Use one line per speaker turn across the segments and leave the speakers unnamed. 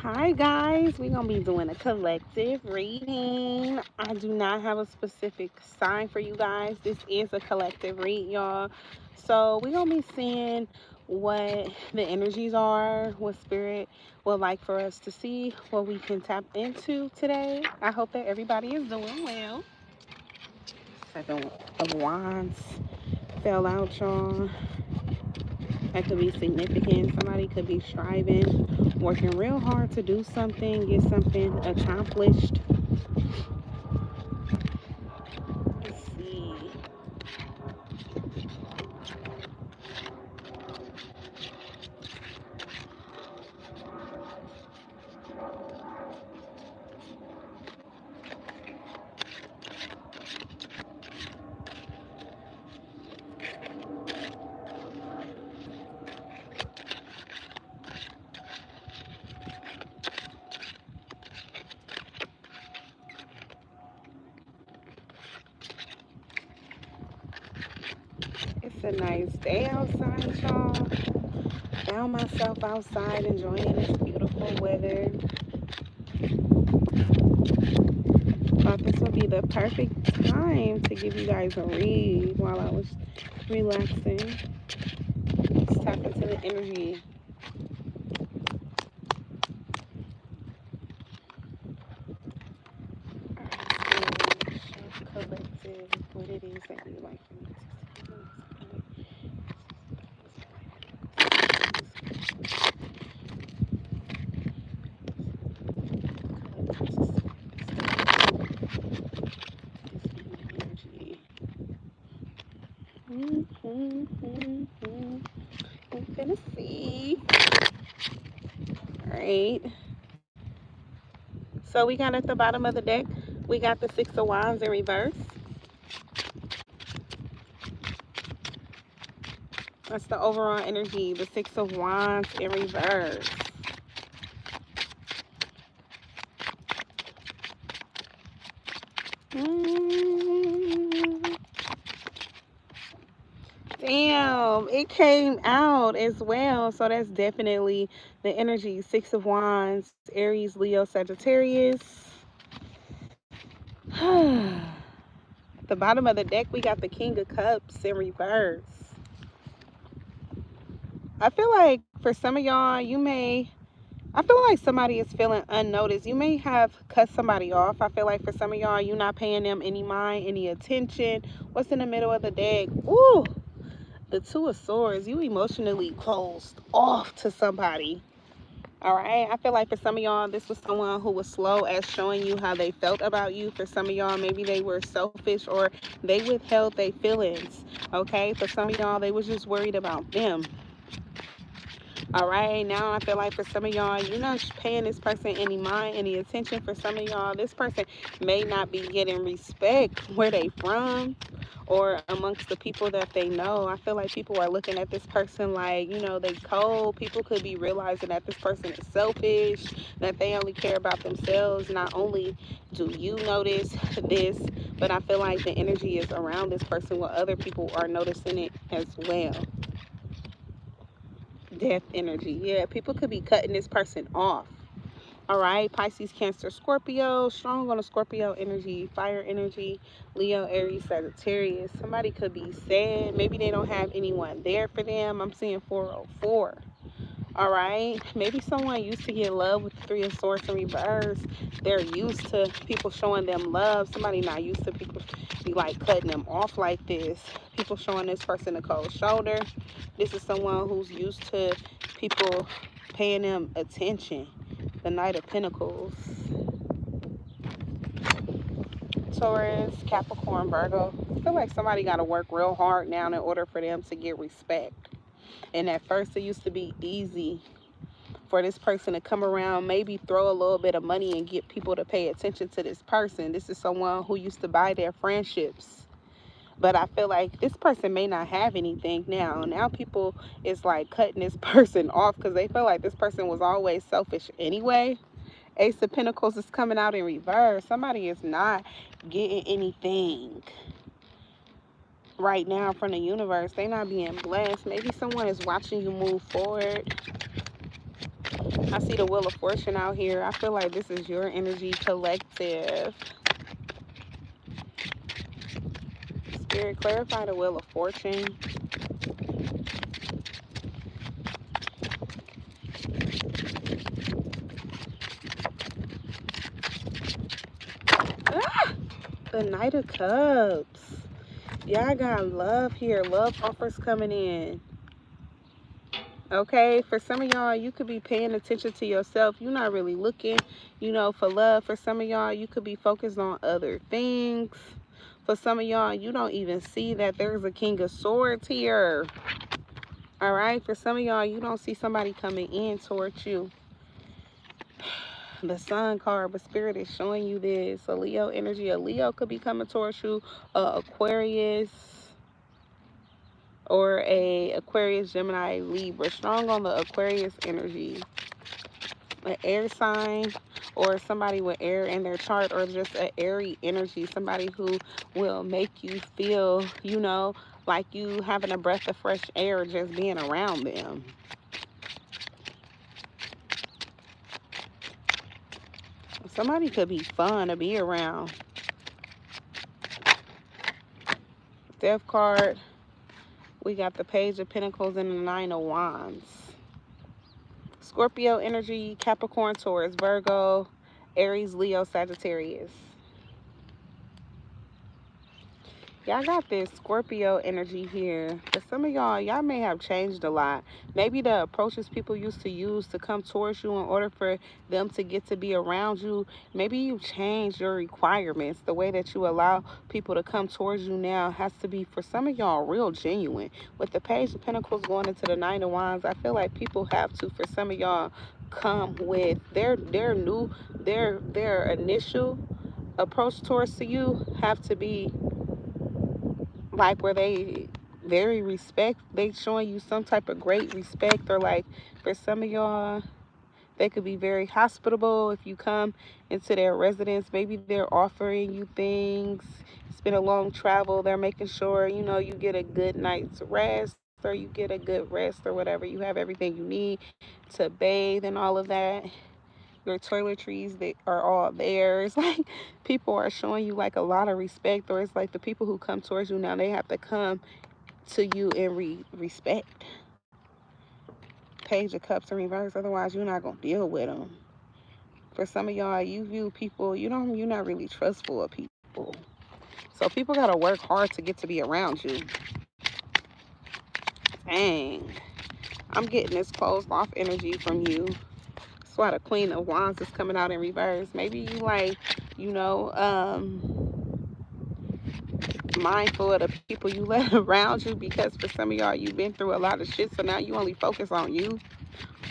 Hi guys, we're gonna be doing a collective reading. I do not have a specific sign for you guys. This is a collective read, y'all. So we're gonna be seeing what the energies are, what spirit would like for us to see, what we can tap into today. I hope that everybody is doing well. Seven of Wands fell out, y'all. That could be significant. Somebody could be striving, working real hard to do something, get something accomplished. Let's see. It's a nice day outside, y'all. Found myself outside enjoying this beautiful weather. Thought this would be the perfect time to give you guys a read while I was relaxing. Let's tap into the energy. Collective, what it is that you like from I'm gonna see. All right. So we got at the bottom of the deck, we got the Six of Wands in reverse. That's the overall energy, the Six of Wands in reverse. Damn, it came out as well. So that's definitely the energy. Six of Wands, Aries, Leo, Sagittarius. At the bottom of the deck, we got the King of Cups in reverse. I feel like for some of y'all, I feel like somebody is feeling unnoticed. You may have cut somebody off. I feel like for some of y'all, you're not paying them any mind, any attention. What's in the middle of the deck? Ooh, the Two of Swords. You emotionally closed off to somebody. All right. I feel like for some of y'all, this was someone who was slow at showing you how they felt about you. For some of y'all, maybe they were selfish or they withheld their feelings. Okay. For some of y'all, they was just worried about them. All right, now I feel like for some of y'all, you're not paying this person any mind, any attention. For some of y'all, this person may not be getting respect where they from or amongst the people that they know. I feel like people are looking at this person like, they cold. People could be realizing that this person is selfish, that they only care about themselves. Not only do you notice this, but I feel like the energy is around this person where other people are noticing it as well. Death energy. Yeah, people could be cutting this person off. All right, Pisces, Cancer, Scorpio, strong on the Scorpio energy, fire energy, Leo, Aries, Sagittarius. Somebody could be sad. Maybe they don't have anyone there for them. I'm seeing 404. All right, maybe someone used to get love with the Three of Swords in reverse. They're used to people showing them love. Somebody not used to people be like cutting them off like this. People showing this person a cold shoulder. This is someone who's used to people paying them attention. The Knight of Pentacles. Taurus, Capricorn, Virgo. I feel like somebody got to work real hard now in order for them to get respect. And at first it used to be easy for this person to come around, maybe throw a little bit of money and get people to pay attention to this person. This is someone who used to buy their friendships. But I feel like this person may not have anything now. Now people is like cutting this person off because they feel like this person was always selfish anyway. Ace of Pentacles is coming out in reverse. Somebody is not getting anything right now from the universe. They not being blessed. Maybe someone is watching you move forward. I see the Wheel of Fortune out here. I feel like this is your energy collective. Spirit, clarify the Wheel of Fortune. Ah! The Knight of Cups. Y'all got love here. Love offers coming in. Okay, for some of y'all, you could be paying attention to yourself. You're not really looking, for love. For some of y'all, you could be focused on other things. For some of y'all, you don't even see that there's a King of Swords here. All right, for some of y'all, you don't see somebody coming in towards you. The Sun card, but Spirit is showing you this. A Leo energy. A Leo could be coming towards you. Aquarius. Or a Aquarius, Gemini, Libra. Strong on the Aquarius energy. An air sign or somebody with air in their chart, or just an airy energy. Somebody who will make you feel, like you having a breath of fresh air just being around them. Somebody could be fun to be around. Death card. We got the Page of Pentacles and the Nine of Wands. Scorpio energy, Capricorn, Taurus, Virgo, Aries, Leo, Sagittarius. Y'all got this Scorpio energy here. For some of y'all may have changed a lot. Maybe the approaches people used to use to come towards you in order for them to get to be around you, maybe you changed your requirements. The way that you allow people to come towards you now has to be, for some of y'all, real genuine. With the Page of Pentacles going into the Nine of Wands, I feel like people have to, for some of y'all, come with their initial approach towards you have to be like where they showing you some type of great respect, or like for some of y'all, they could be very hospitable. If you come into their residence, maybe they're offering you things. It's been a long travel. They're making sure, you get a good night's rest, or you get a good rest, or whatever. You have everything you need to bathe and all of that. Your toiletries, they are all there. It's like people are showing you like a lot of respect, or it's like the people who come towards you now, they have to come to you in respect. Page of Cups in reverse, otherwise you're not gonna deal with them. For some of y'all, you view people, you're not really trustful of people, so people gotta work hard to get to be around you. Dang, I'm getting this closed off energy from you. That's why the Queen of Wands is coming out in reverse. Maybe you mindful of the people you let around you, because for some of y'all, you've been through a lot of shit, so now you only focus on you.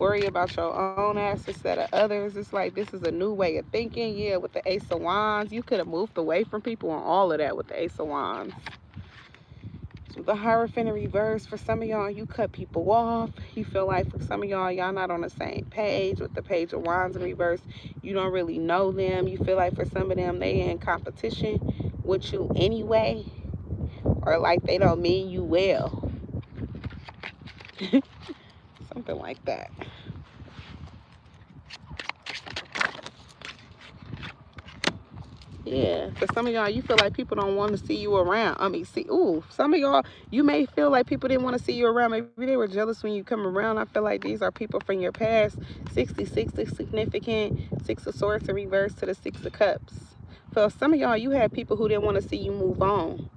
Worry about your own ass instead of others. It's like this is a new way of thinking. Yeah, with the Ace of Wands, you could have moved away from people and all of that with the Ace of Wands. So the Hierophant in reverse, for some of y'all, you cut people off. You feel like for some of y'all not on the same page. With the Page of Wands in reverse, you don't really know them. You feel like for some of them, they in competition with you anyway, or like they don't mean you well. Something like that. Yeah, for some of y'all, you feel like people don't want to see you around. Some of y'all, you may feel like people didn't want to see you around. Maybe they were jealous when you come around. I feel like these are people from your past. 66 is significant. Six of Swords in reverse to the Six of Cups. For some of y'all, you had people who didn't want to see you move on.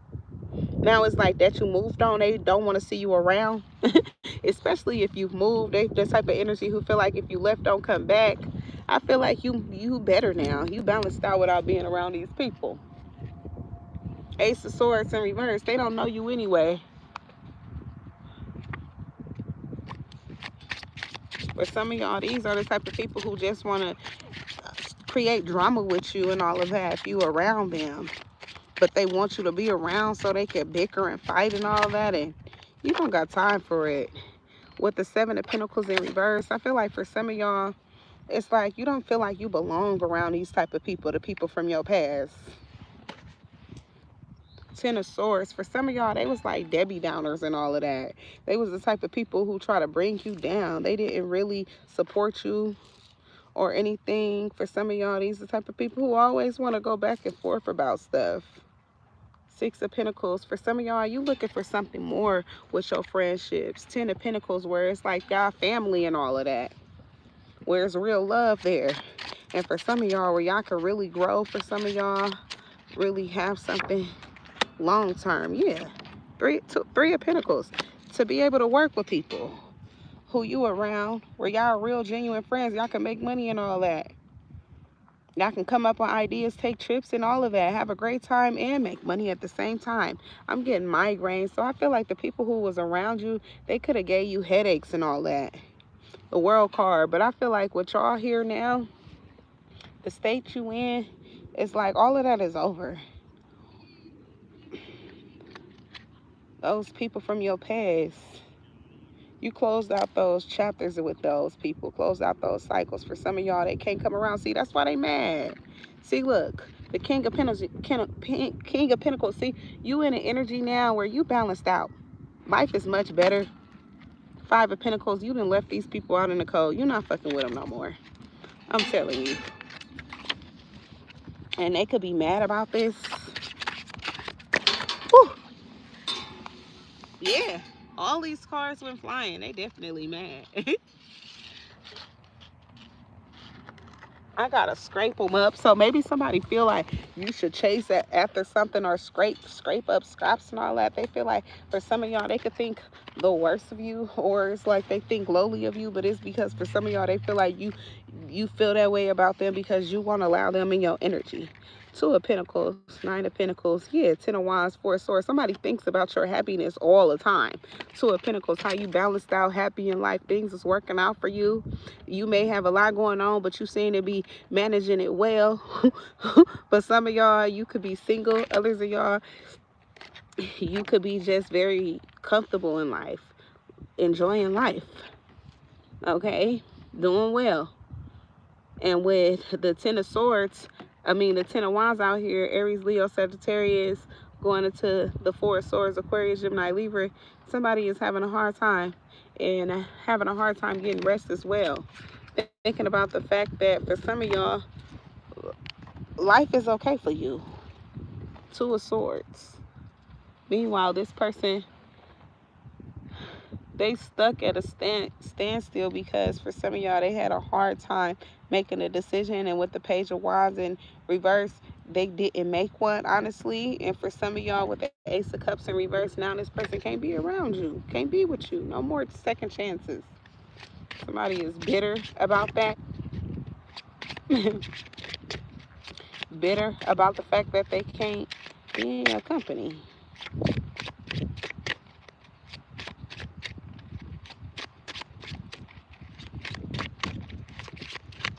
Now it's like that you moved on, they don't want to see you around. Especially if you've moved. They the type of energy who feel like if you left, don't come back. I feel like you better now. You balanced out without being around these people. Ace of Swords in reverse. They don't know you anyway. For some of y'all, these are the type of people who just want to create drama with you and all of that if you around them. But they want you to be around so they can bicker and fight and all of that. And you don't got time for it. With the Seven of Pentacles in reverse, I feel like for some of y'all, it's like you don't feel like you belong around these type of people, the people from your past. Ten of Swords. For some of y'all, they was like Debbie Downers and all of that. They was the type of people who try to bring you down. They didn't really support you or anything. For some of y'all, these are the type of people who always want to go back and forth about stuff. Six of Pentacles. For some of y'all, you looking for something more with your friendships. Ten of Pentacles, where it's like y'all family and all of that. Where it's real love there. And for some of y'all, where y'all can really grow. For some of y'all, really have something long term. Yeah. Three of Pentacles. To be able to work with people who you around, where y'all real genuine friends. Y'all can make money and all that. Y'all can come up with ideas, take trips and all of that. Have a great time and make money at the same time. I'm getting migraines, so I feel like the people who was around you, they could have gave you headaches and all that. The World card. But I feel like what y'all here now, the state you in, it's like all of that is over. Those people from your past, you closed out those chapters with those people. Closed out those cycles. For some of y'all, they can't come around. See, that's why they mad. See, look. The King of Pentacles. See, you in an energy now where you balanced out. Life is much better. Five of Pentacles. You done left these people out in the cold. You're not fucking with them no more. I'm telling you. And they could be mad about this. Whew. Yeah. All these cards went flying. They definitely mad. I gotta scrape them up. So maybe somebody feel like you should chase after something or scrape up scraps and all that. They feel like for some of y'all, they could think the worst of you, or it's like they think lowly of you, but it's because for some of y'all, they feel like you feel that way about them because you want to allow them in your energy. Two of Pentacles, Nine of Pentacles, yeah, Ten of Wands, Four of Swords. Somebody thinks about your happiness all the time. Two of Pentacles, how you balanced out, happy in life, things is working out for you. You may have a lot going on, but you seem to be managing it well. But some of y'all, you could be single. Others of y'all, you could be just very comfortable in life, enjoying life, okay, doing well. And with the Ten of Swords, the Ten of Wands out here, Aries, Leo, Sagittarius, going into the Four of Swords, Aquarius, Gemini, Libra, somebody is having a hard time and having a hard time getting rest as well. Thinking about the fact that for some of y'all, life is okay for you. Two of Swords. Meanwhile, this person, they stuck at a standstill because for some of y'all, they had a hard time making a decision. And with the Page of Wands in reverse, they didn't make one, honestly. And for some of y'all with the Ace of Cups in reverse, now this person can't be around you, can't be with you. No more second chances. Somebody is bitter about that. Bitter about the fact that they can't be in your company.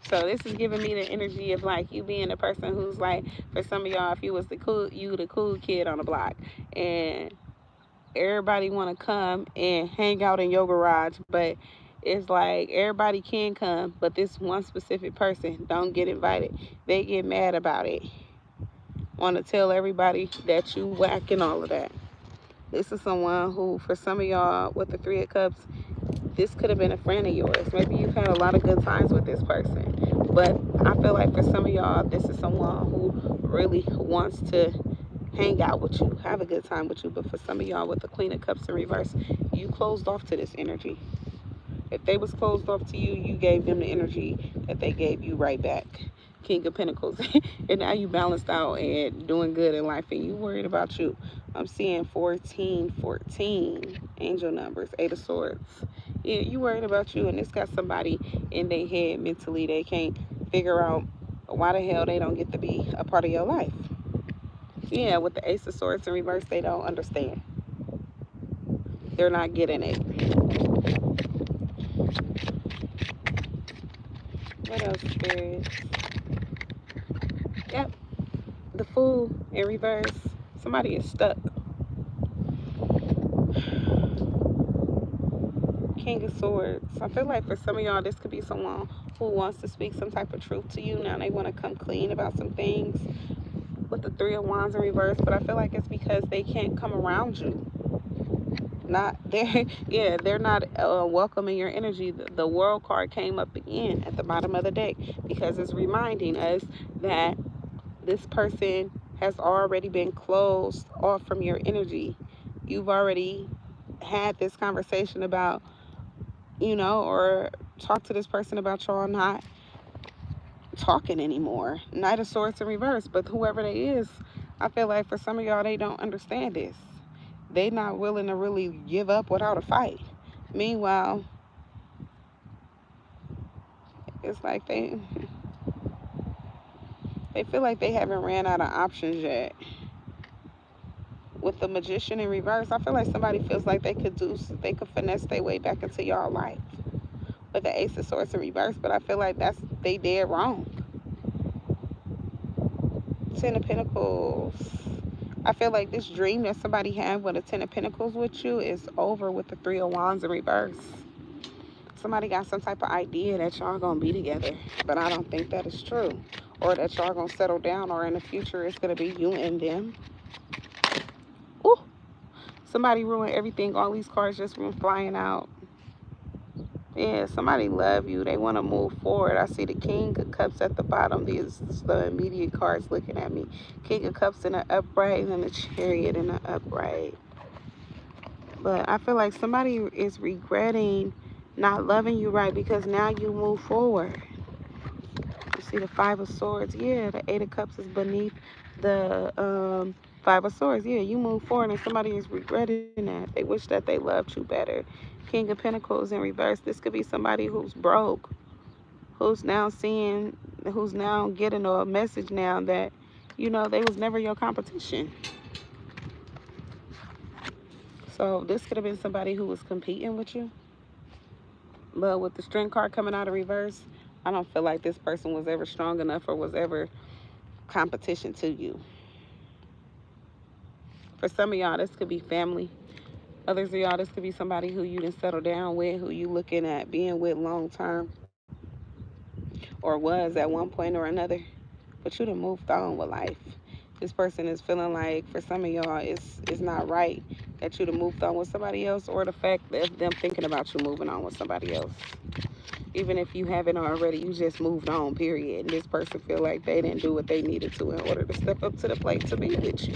So this is giving me the energy of like you being a person who's like, for some of y'all, if you was the cool kid on the block, and everybody want to come and hang out in your garage, but it's like everybody can come, but this one specific person don't get invited. They get mad about it. Want to tell everybody that you whack and all of that. This is someone who, for some of y'all with the Three of Cups, this could have been a friend of yours. Maybe you've had a lot of good times with this person. But I feel like for some of y'all, this is someone who really wants to hang out with you, have a good time with you. But for some of y'all with the Queen of Cups in reverse, you closed off to this energy. If they was closed off to you, you gave them the energy that they gave you right back. King of Pentacles. And now you balanced out and doing good in life and you worried about you. I'm seeing 14, angel numbers, Eight of Swords. Yeah, you worried about you, and it's got somebody in their head mentally. They can't figure out why the hell they don't get to be a part of your life. Yeah, with the Ace of Swords in reverse, they don't understand. They're not getting it. What else, Spirit? Yep. The Fool in reverse. Somebody is stuck. King of Swords. I feel like for some of y'all, this could be someone who wants to speak some type of truth to you. Now they want to come clean about some things. with the Three of Wands in reverse, but I feel like it's because they can't come around you. Not they're yeah, they're not welcoming your energy. The World card came up again at the bottom of the deck because it's reminding us that this person has already been closed off from your energy. You've already had this conversation about, or talk to this person about y'all not talking anymore. Knight of Swords in reverse, but whoever they is, I feel like for some of y'all, they don't understand this. They not willing to really give up without a fight. Meanwhile, it's like they feel like they haven't ran out of options yet. With the Magician in reverse, I feel like somebody feels like they could finesse their way back into y'all life with the Ace of Swords in reverse, but I feel like they dead wrong. Ten of Pentacles. I feel like this dream that somebody had with a Ten of Pentacles with you is over with the Three of Wands in reverse. Somebody got some type of idea that y'all gonna be together, but I don't think that is true. Or that y'all gonna settle down, or in the future it's gonna be you and them. Ooh, somebody ruined everything. All these cards just went flying out. Yeah, somebody love you. They want to move forward. I see the King of Cups at the bottom. These the immediate cards looking at me. King of Cups in the upright and the Chariot in the upright. But I feel like somebody is regretting not loving you right because now you move forward. You see the Five of Swords. Yeah, the Eight of Cups is beneath the Five of Swords. Yeah, you move forward and somebody is regretting that. They wish that they loved you better. King of Pentacles in reverse. This could be somebody who's broke, who's now getting a message now that, they was never your competition. So this could have been somebody who was competing with you. But with the Strength card coming out of reverse, I don't feel like this person was ever strong enough or was ever competition to you. For some of y'all, this could be family. Others of y'all, this could be somebody who you didn't settle down with, who you looking at being with long term, or was at one point or another, but you done moved on with life. This person is feeling like, for some of y'all, it's not right that you done moved on with somebody else, or the fact that them thinking about you moving on with somebody else. Even if you haven't already, you just moved on, period. And this person feel like they didn't do what they needed to in order to step up to the plate to be with you.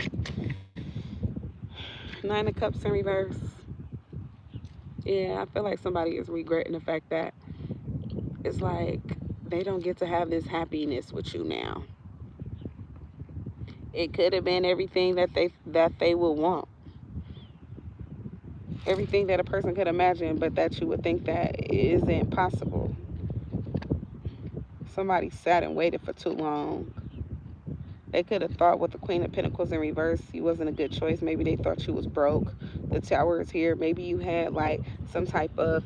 Nine of Cups in reverse. Yeah, I feel like somebody is regretting the fact that it's like they don't get to have this happiness with you now. It could have been everything that they would want. Everything that a person could imagine, but that you would think that isn't possible. Somebody sat and waited for too long. They could have thought with the Queen of Pentacles in reverse, you wasn't a good choice. Maybe they thought you was broke. The Tower is here. Maybe you had like some type of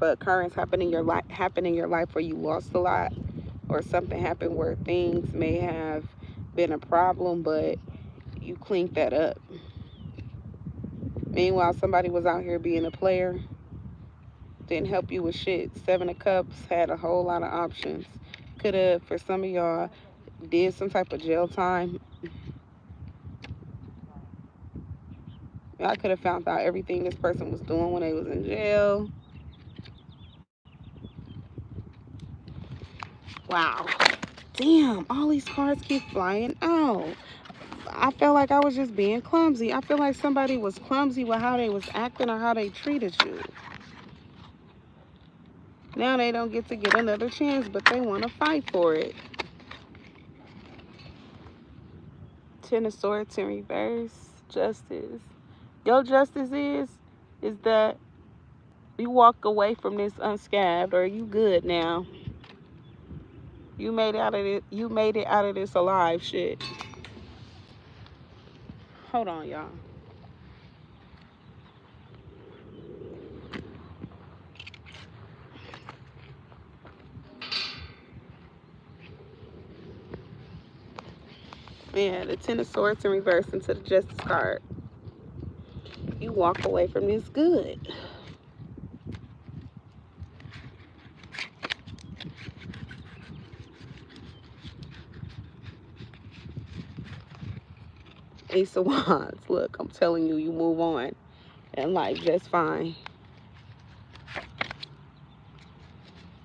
occurrence happen in your life where you lost a lot, or something happened where things may have been a problem, but you cleaned that up. Meanwhile, somebody was out here being a player, didn't help you with shit. Seven of Cups had a whole lot of options. Could have, for some of y'all, did some type of jail time. I could have found out everything this person was doing when they was in jail. Wow. Damn, all these cards keep flying out. I felt like I was just being clumsy. I feel like somebody was clumsy with how they was acting or how they treated you. Now they don't get to get another chance, but they want to fight for it. Ten of Swords in reverse. Justice. Your justice is that you walk away from this unscathed, or you good now. You made it out of it. You made it out of this alive, shit. Hold on, y'all. Yeah, the Ten of Swords in reverse into the Justice card. You walk away from this good. Ace of Wands. Look, I'm telling you, you move on in life just fine.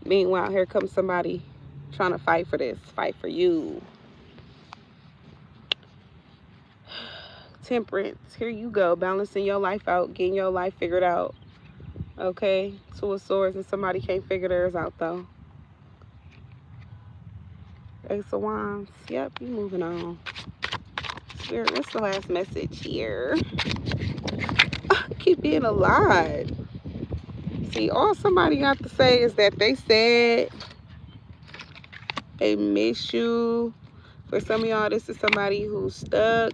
Meanwhile, here comes somebody trying to fight for this. Fight for you. Temperance. Here you go. Balancing your life out. Getting your life figured out. Okay? Two of Swords, and somebody can't figure theirs out, though. Ace of Wands. Yep, you moving on. Spirit, what's the last message here? Keep being alive. See, all somebody got to say is that they said they miss you. For some of y'all, this is somebody who's stuck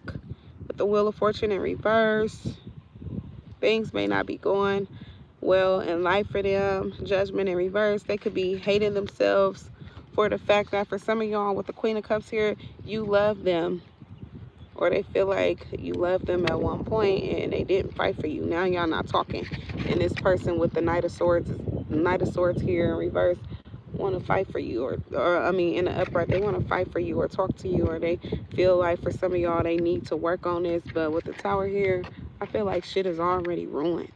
with the Wheel of Fortune in reverse. Things may not be going well in life for them. Judgment in reverse. They could be hating themselves for the fact that for some of y'all with the Queen of Cups here, you love them. Or they feel like you loved them at one point and they didn't fight for you. Now y'all not talking. And this person with the Knight of Swords here in reverse want to fight for you. Or I mean, in the upright, they want to fight for you or talk to you. Or they feel like for some of y'all, they need to work on this. But with the Tower here, I feel like shit is already ruined.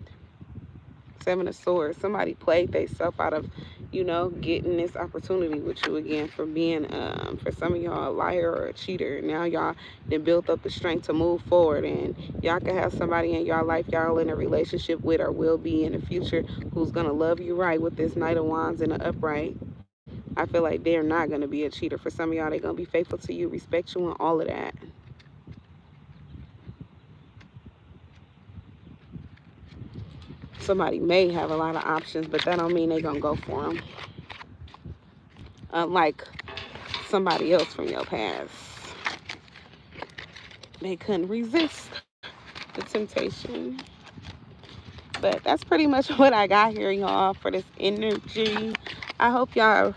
Seven of Swords. Somebody played themselves out of, you know, getting this opportunity with you again for being, for some of y'all, a liar or a cheater. Now y'all then built up the strength to move forward, and y'all can have somebody in y'all life y'all in a relationship with or will be in the future who's going to love you right with this Knight of Wands in the upright. I feel like they're not going to be a cheater. For some of y'all, they're going to be faithful to you, respect you, and all of that. Somebody may have a lot of options, but that don't mean they're going to go for them. Unlike somebody else from your past. They couldn't resist the temptation. But that's pretty much what I got here, y'all, for this energy. I hope y'all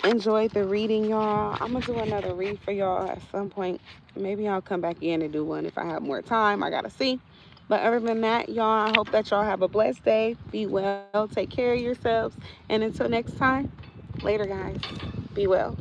enjoyed the reading, y'all. I'm going to do another read for y'all at some point. Maybe I'll come back in and do one if I have more time. I got to see. But other than that, y'all, I hope that y'all have a blessed day. Be well. Take care of yourselves. And until next time, later, guys. Be well.